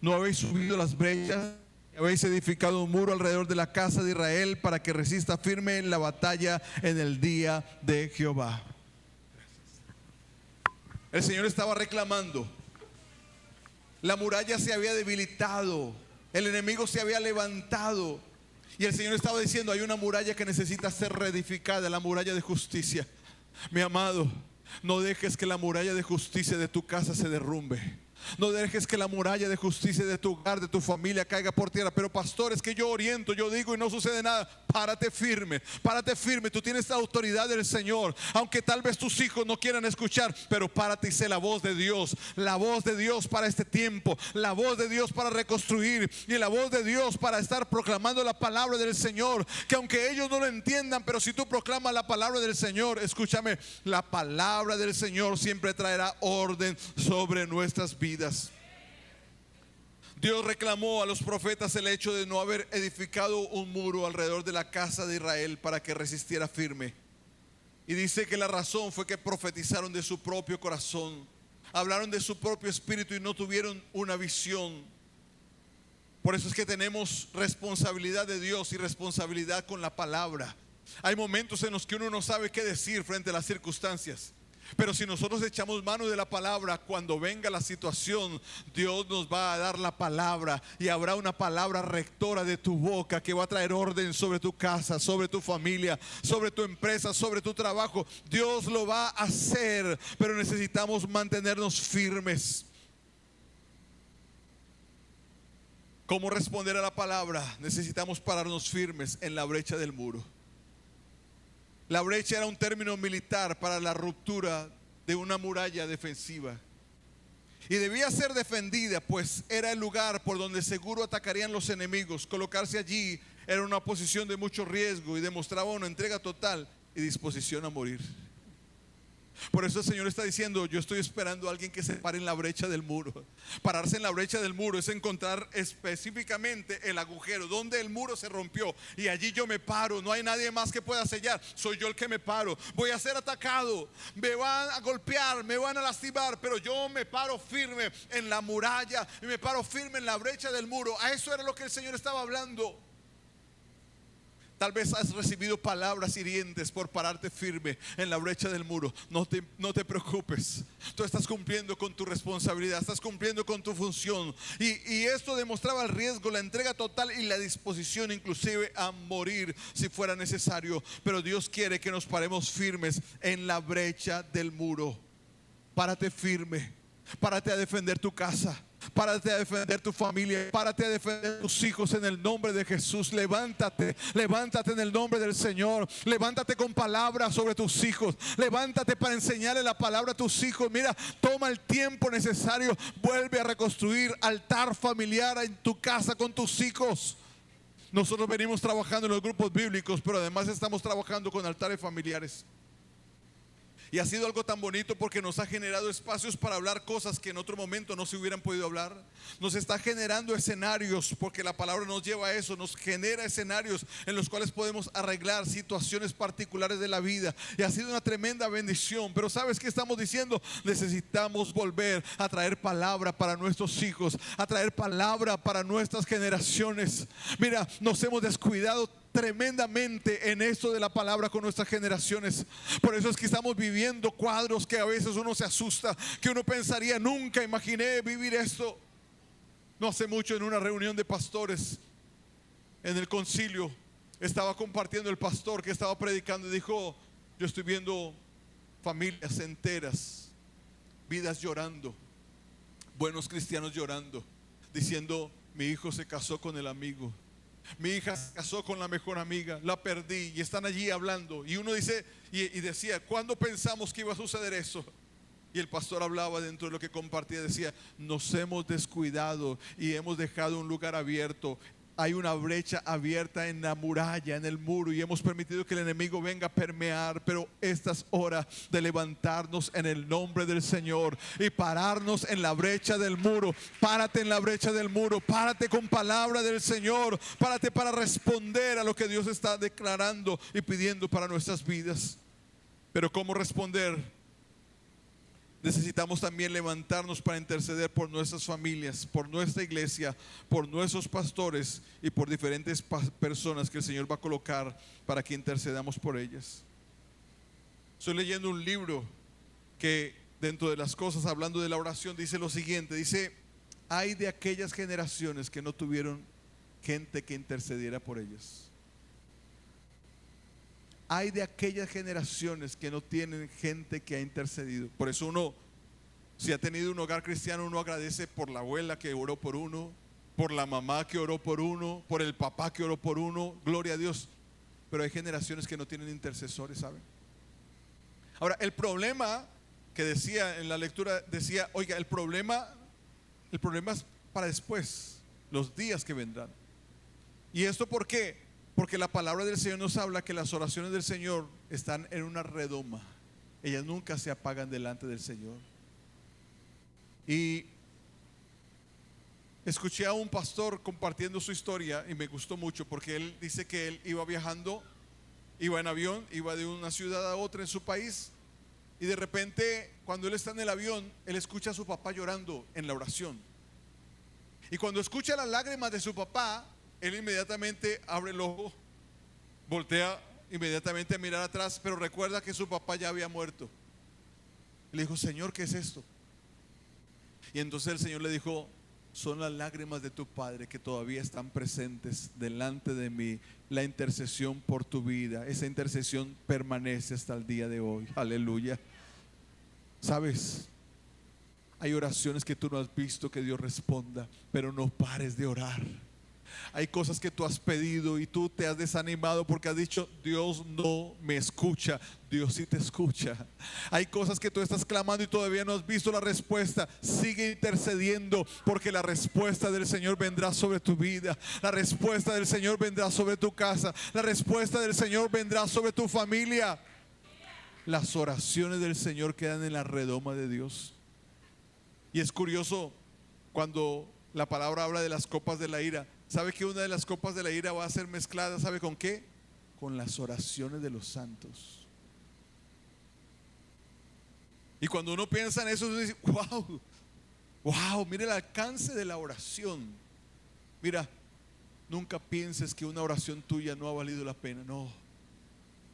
no habéis subido las brechas, habéis edificado un muro alrededor de la casa de Israel para que resista firme en la batalla en el día de Jehová. El Señor estaba reclamando. La muralla se había debilitado, el enemigo se había levantado, y el Señor estaba diciendo: hay una muralla que necesita ser reedificada, la muralla de justicia. Mi amado, no dejes que la muralla de justicia de tu casa se derrumbe. No dejes que la muralla de justicia de tu hogar, de tu familia, caiga por tierra. Pero pastor, es que yo oriento, yo digo y no sucede nada. Párate firme, párate firme. Tú tienes la autoridad del Señor. Aunque tal vez tus hijos no quieran escuchar, pero párate y sé la voz de Dios. La voz de Dios para este tiempo, la voz de Dios para reconstruir, y la voz de Dios para estar proclamando la palabra del Señor. Que aunque ellos no lo entiendan, pero si tú proclamas la palabra del Señor, escúchame, la palabra del Señor siempre traerá orden sobre nuestras vidas. Dios reclamó a los profetas el hecho de no haber edificado un muro alrededor de la casa de Israel para que resistiera firme. Y dice que la razón fue que profetizaron de su propio corazón, hablaron de su propio espíritu y no tuvieron una visión. Por eso es que tenemos responsabilidad de Dios y responsabilidad con la palabra. Hay momentos en los que uno no sabe qué decir frente a las circunstancias. Pero si nosotros echamos mano de la palabra, cuando venga la situación, Dios nos va a dar la palabra y habrá una palabra rectora de tu boca que va a traer orden sobre tu casa, sobre tu familia, sobre tu empresa, sobre tu trabajo. Dios lo va a hacer, pero necesitamos mantenernos firmes. ¿Cómo responder a la palabra? Necesitamos pararnos firmes en la brecha del muro. La brecha era un término militar para la ruptura de una muralla defensiva. Y debía ser defendida, pues era el lugar por donde seguro atacarían los enemigos. Colocarse allí era una posición de mucho riesgo y demostraba una entrega total y disposición a morir. Por eso el Señor está diciendo: yo estoy esperando a alguien que se pare en la brecha del muro. Pararse en la brecha del muro es encontrar específicamente el agujero donde el muro se rompió, y allí yo me paro. No hay nadie más que pueda sellar, soy yo el que me paro. Voy a ser atacado, me van a golpear, me van a lastimar, pero yo me paro firme en la muralla y me paro firme en la brecha del muro. A eso era lo que el Señor estaba hablando. Tal vez has recibido palabras hirientes por pararte firme en la brecha del muro. No te preocupes. Tú estás cumpliendo con tu responsabilidad, estás cumpliendo con tu función. Y esto demostraba el riesgo, la entrega total y la disposición inclusive a morir si fuera necesario. Pero Dios quiere que nos paremos firmes en la brecha del muro. Párate firme. Párate a defender tu casa. Párate a defender tu familia. Párate a defender tus hijos en el nombre de Jesús. Levántate en el nombre del Señor. Levántate con palabras sobre tus hijos. Levántate para enseñarle la palabra a tus hijos. Mira, toma el tiempo necesario. Vuelve a reconstruir altar familiar en tu casa con tus hijos. Nosotros venimos trabajando en los grupos bíblicos, pero además estamos trabajando con altares familiares. Y ha sido algo tan bonito porque nos ha generado espacios para hablar cosas que en otro momento no se hubieran podido hablar. Nos está generando escenarios, porque la palabra nos lleva a eso. Nos genera escenarios en los cuales podemos arreglar situaciones particulares de la vida. Y ha sido una tremenda bendición. Pero ¿sabes qué estamos diciendo? Necesitamos volver a traer palabra para nuestros hijos, a traer palabra para nuestras generaciones. Mira, nos hemos descuidado tremendamente en esto de la palabra con nuestras generaciones. Por eso es que estamos viviendo cuadros que a veces uno se asusta, que uno pensaría: nunca imaginé vivir esto. No hace mucho, en una reunión de pastores en el concilio, estaba compartiendo el pastor que estaba predicando y dijo: yo estoy viendo familias enteras, vidas llorando, buenos cristianos llorando, diciendo: mi hijo se casó con el amigo, mi hija se casó con la mejor amiga, la perdí. Y están allí hablando. Y uno dice y decía: ¿cuándo pensamos que iba a suceder eso? Y el pastor hablaba dentro de lo que compartía. Decía: nos hemos descuidado y hemos dejado un lugar abierto. Hay una brecha abierta en la muralla, en el muro, y hemos permitido que el enemigo venga a permear. Pero esta es hora de levantarnos en el nombre del Señor y pararnos en la brecha del muro. Párate en la brecha del muro. Párate con palabra del Señor. Párate para responder a lo que Dios está declarando y pidiendo para nuestras vidas. Pero ¿cómo responder? Necesitamos también levantarnos para interceder por nuestras familias, por nuestra iglesia, por nuestros pastores y por diferentes personas que el Señor va a colocar para que intercedamos por ellas. Estoy leyendo un libro que, dentro de las cosas, hablando de la oración, dice lo siguiente. Dice: hay de aquellas generaciones que no tuvieron gente que intercediera por ellas. Hay de aquellas generaciones que no tienen gente que ha intercedido. Por eso uno, si ha tenido un hogar cristiano, uno agradece por la abuela que oró por uno, por la mamá que oró por uno, por el papá que oró por uno. Gloria a Dios. Pero hay generaciones que no tienen intercesores, ¿saben? Ahora, el problema que decía en la lectura, decía: oiga, el problema es para después, los días que vendrán. ¿Y esto por qué? Porque la palabra del Señor nos habla que las oraciones del Señor están en una redoma. Ellas nunca se apagan delante del Señor. Y escuché a un pastor compartiendo su historia y me gustó mucho, porque él dice que él iba viajando, iba en avión, iba de una ciudad a otra en su país, y de repente, cuando él está en el avión, él escucha a su papá llorando en la oración. Y cuando escucha las lágrimas de su papá, él inmediatamente abre el ojo, voltea inmediatamente a mirar atrás, pero recuerda que su papá ya había muerto. Le dijo, Señor, ¿qué es esto? Y entonces el Señor le dijo, son las lágrimas de tu padre que todavía están presentes delante de mí. La intercesión por tu vida, esa intercesión permanece hasta el día de hoy. Aleluya. ¿Sabes? Hay oraciones que tú no has visto que Dios responda, pero no pares de orar. Hay cosas que tú has pedido y tú te has desanimado porque has dicho, Dios no me escucha. Dios sí te escucha. Hay cosas que tú estás clamando y todavía no has visto la respuesta. Sigue intercediendo, porque la respuesta del Señor vendrá sobre tu vida. La respuesta del Señor vendrá sobre tu casa. La respuesta del Señor vendrá sobre tu familia. Las oraciones del Señor quedan en la redoma de Dios. Y es curioso cuando la palabra habla de las copas de la ira. ¿Sabe que una de las copas de la ira va a ser mezclada? ¿Sabe con qué? Con las oraciones de los santos. Y cuando uno piensa en eso, uno dice, wow, mire el alcance de la oración. Mira, nunca pienses que una oración tuya no ha valido la pena, no.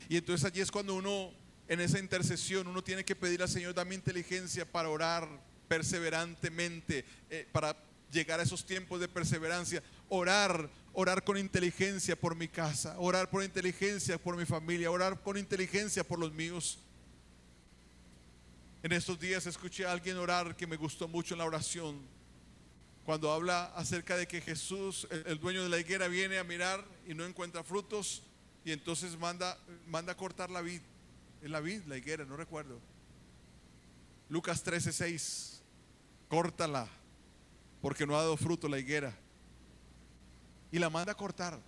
Y entonces allí es cuando uno, en esa intercesión, uno tiene que pedir al Señor, dame inteligencia para orar perseverantemente, para llegar a esos tiempos de perseverancia. Orar con inteligencia por mi casa, orar por inteligencia por mi familia, orar con inteligencia por los míos. En estos días escuché a alguien orar que me gustó mucho en la oración, cuando habla acerca de que Jesús, el dueño de la higuera, viene a mirar y no encuentra frutos, y entonces manda a cortar la vid. Es la vid, la higuera, no recuerdo. Lucas 13:6, córtala porque no ha dado fruto la higuera. Y la manda a cortar.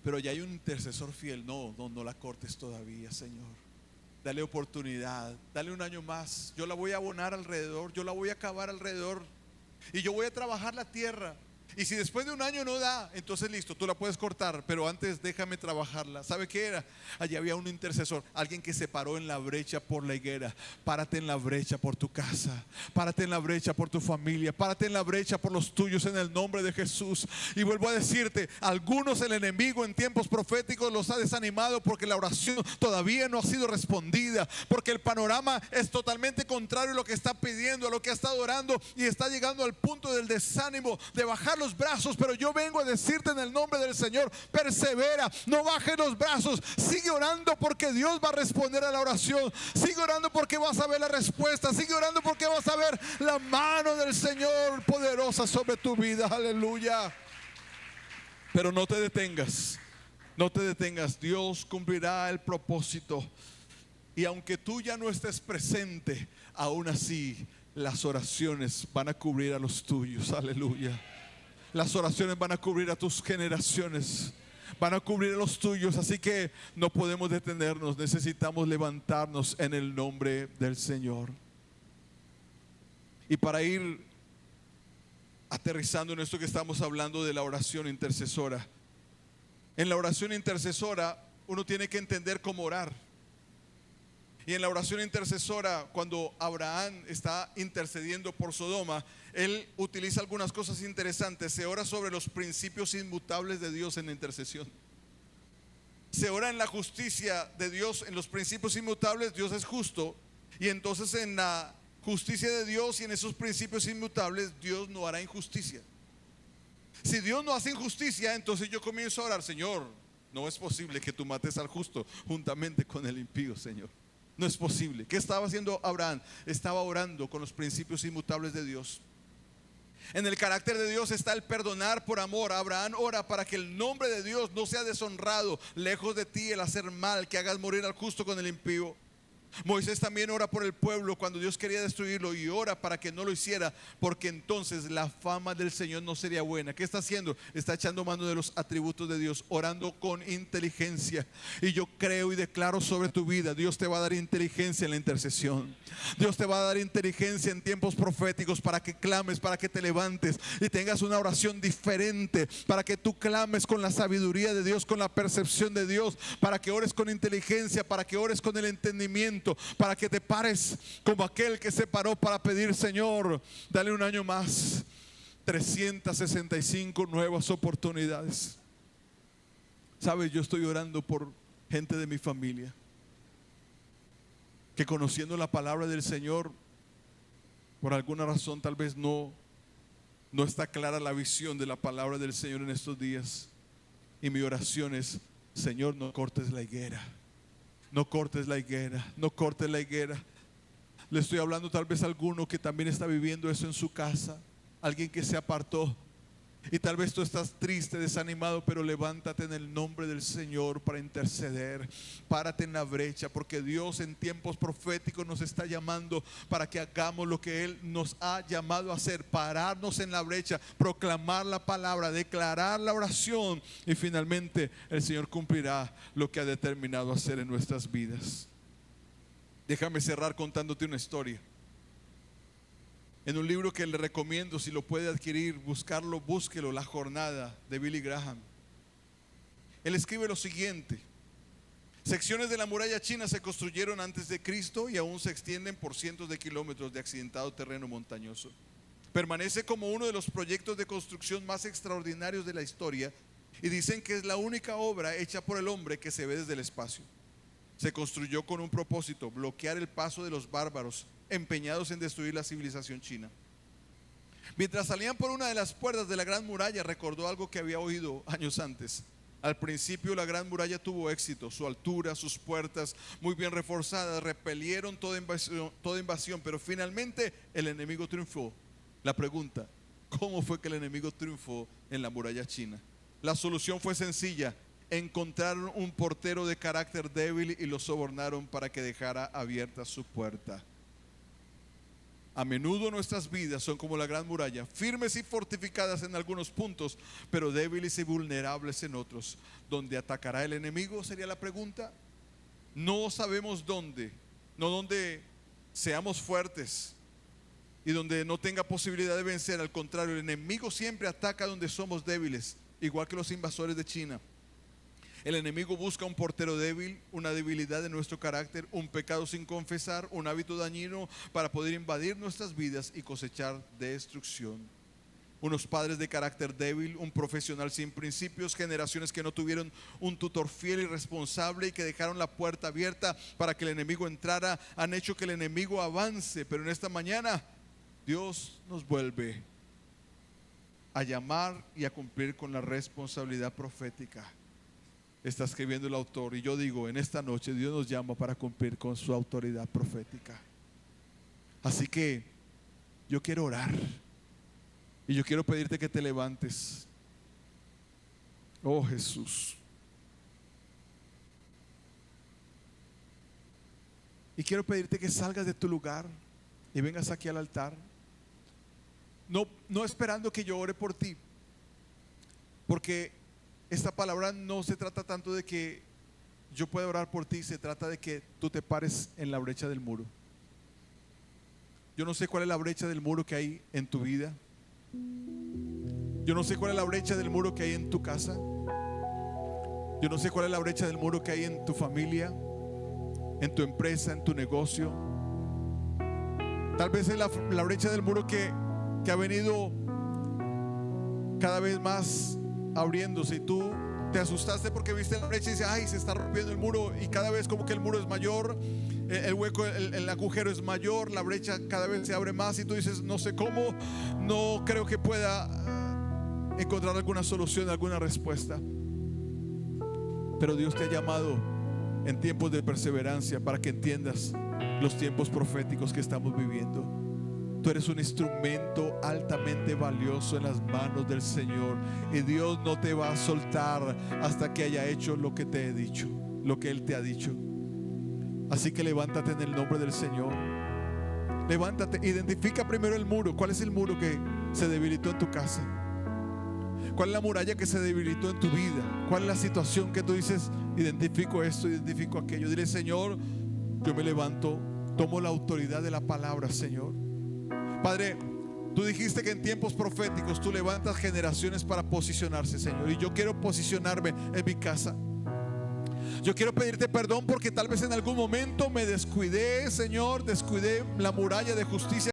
Pero ya hay un intercesor fiel. No la cortes todavía, Señor. Dale oportunidad, dale un año más. Yo la voy a abonar alrededor, yo la voy a cavar alrededor, y yo voy a trabajar la tierra. Y si después de un año no da, entonces listo, tú la puedes cortar, pero antes déjame trabajarla. ¿Sabe qué era? Allí había un intercesor, alguien que se paró en la brecha por la higuera. Párate en la brecha por tu casa, párate en la brecha por tu familia, párate en la brecha por los tuyos en el nombre de Jesús. Y vuelvo a decirte, algunos el enemigo en tiempos proféticos los ha desanimado porque la oración todavía no ha sido respondida, porque el panorama es totalmente contrario a lo que está pidiendo, a lo que ha estado orando, y está llegando al punto del desánimo, de bajar los brazos. Pero yo vengo a decirte en el nombre del Señor, persevera, no bajes los brazos, sigue orando, porque Dios va a responder a la oración. Sigue orando porque vas a ver la respuesta, sigue orando porque vas a ver la mano del Señor poderosa sobre tu vida. Aleluya. Pero no te detengas, no te detengas. Dios cumplirá el propósito, y aunque tú ya no estés presente, aún así las oraciones van a cubrir a los tuyos. Aleluya. Las oraciones van a cubrir a tus generaciones, van a cubrir a los tuyos. Así que no podemos detenernos, necesitamos levantarnos en el nombre del Señor. Y para ir aterrizando en esto que estamos hablando de la oración intercesora, en la oración intercesora uno tiene que entender cómo orar. Y en la oración intercesora, cuando Abraham está intercediendo por Sodoma, él utiliza algunas cosas interesantes. Se ora sobre los principios inmutables de Dios en la intercesión. Se ora en la justicia de Dios, en los principios inmutables. Dios es justo, y entonces en la justicia de Dios y en esos principios inmutables, Dios no hará injusticia. Si Dios no hace injusticia, entonces yo comienzo a orar, Señor, no es posible que tú mates al justo juntamente con el impío, Señor. No es posible. ¿Qué estaba haciendo Abraham? Estaba orando con los principios inmutables de Dios. En el carácter de Dios está el perdonar por amor. Abraham ora para que el nombre de Dios no sea deshonrado. Lejos de ti el hacer mal, que hagas morir al justo con el impío. Moisés también ora por el pueblo cuando Dios quería destruirlo, y ora para que no lo hiciera, porque entonces la fama del Señor no sería buena. ¿Qué está haciendo? Está echando mano de los atributos de Dios, orando con inteligencia. Y yo creo y declaro sobre tu vida, Dios te va a dar inteligencia en la intercesión. Dios te va a dar inteligencia en tiempos proféticos, para que clames, para que te levantes y tengas una oración diferente, para que tú clames con la sabiduría de Dios, con la percepción de Dios, para que ores con inteligencia, para que ores con el entendimiento, para que te pares como aquel que se paró para pedir, Señor, dale un año más, 365 nuevas oportunidades. Sabes, yo estoy orando por gente de mi familia, que conociendo la palabra del Señor, por alguna razón tal vez no está clara la visión de la palabra del Señor en estos días. Y mi oración es: Señor, no cortes la higuera, no cortes la higuera, no cortes la higuera. Le estoy hablando tal vez a alguno que también está viviendo eso en su casa, alguien que se apartó. Y tal vez tú estás triste, desanimado, pero levántate en el nombre del Señor para interceder. Párate en la brecha, porque Dios en tiempos proféticos nos está llamando para que hagamos lo que Él nos ha llamado a hacer: pararnos en la brecha, proclamar la palabra, declarar la oración, y finalmente el Señor cumplirá lo que ha determinado hacer en nuestras vidas. Déjame cerrar contándote una historia. En un libro que le recomiendo, si lo puede adquirir, buscarlo, búsquelo, La Jornada, de Billy Graham. Él escribe lo siguiente: secciones de la muralla china se construyeron antes de Cristo y aún se extienden por cientos de kilómetros de accidentado terreno montañoso. Permanece como uno de los proyectos de construcción más extraordinarios de la historia, y dicen que es la única obra hecha por el hombre que se ve desde el espacio. Se construyó con un propósito: bloquear el paso de los bárbaros empeñados en destruir la civilización china. Mientras salían por una de las puertas de la Gran Muralla, recordó algo que había oído años antes. Al principio la Gran Muralla tuvo éxito. Su altura, sus puertas muy bien reforzadas repelieron toda invasión, pero finalmente el enemigo triunfó. La pregunta: ¿cómo fue que el enemigo triunfó en la muralla china? La solución fue sencilla: encontraron un portero de carácter débil y lo sobornaron para que dejara abierta su puerta. A menudo nuestras vidas son como la Gran Muralla, firmes y fortificadas en algunos puntos, pero débiles y vulnerables en otros. ¿Dónde atacará el enemigo?, sería la pregunta. No sabemos dónde, no donde seamos fuertes y donde no tenga posibilidad de vencer. Al contrario, el enemigo siempre ataca donde somos débiles, igual que los invasores de China. El enemigo busca un portero débil, una debilidad de nuestro carácter, un pecado sin confesar, un hábito dañino para poder invadir nuestras vidas y cosechar destrucción. Unos padres de carácter débil, un profesional sin principios, generaciones que no tuvieron un tutor fiel y responsable y que dejaron la puerta abierta para que el enemigo entrara, han hecho que el enemigo avance. Pero en esta mañana Dios nos vuelve a llamar y a cumplir con la responsabilidad profética. Está escribiendo el autor, y yo digo, en esta noche Dios nos llama para cumplir con su autoridad profética. Así que yo quiero orar y yo quiero pedirte que te levantes. Oh Jesús. Y quiero pedirte que salgas de tu lugar y vengas aquí al altar. No esperando que yo ore por ti, porque esta palabra no se trata tanto de que yo pueda orar por ti, se trata de que tú te pares en la brecha del muro. Yo no sé cuál es la brecha del muro que hay en tu vida. Yo no sé cuál es la brecha del muro que hay en tu casa. Yo no sé cuál es la brecha del muro que hay en tu familia, en tu empresa, en tu negocio. Tal vez es la brecha del muro que ha venido cada vez más abriéndose, y tú te asustaste porque viste la brecha y dices: ay, se está rompiendo el muro, y cada vez como que el muro es mayor, el hueco, el agujero es mayor, la brecha cada vez se abre más, y tú dices: no sé cómo, no creo que pueda encontrar alguna solución, alguna respuesta. Pero Dios te ha llamado en tiempos de perseverancia para que entiendas los tiempos proféticos que estamos viviendo. Tú eres un instrumento altamente valioso en las manos del Señor, y Dios no te va a soltar hasta que haya hecho lo que te he dicho, lo que Él te ha dicho. Así que levántate en el nombre del Señor. Levántate, identifica primero el muro. ¿Cuál es el muro que se debilitó en tu casa? ¿Cuál es la muralla que se debilitó en tu vida? ¿Cuál es la situación que tú dices: identifico esto, identifico aquello? Dile: Señor, yo me levanto, tomo la autoridad de la palabra, Señor. Padre, tú dijiste que en tiempos proféticos tú levantas generaciones para posicionarse, Señor. Y yo quiero posicionarme en mi casa. Yo quiero pedirte perdón porque tal vez en algún momento me descuidé, Señor, descuidé la muralla de justicia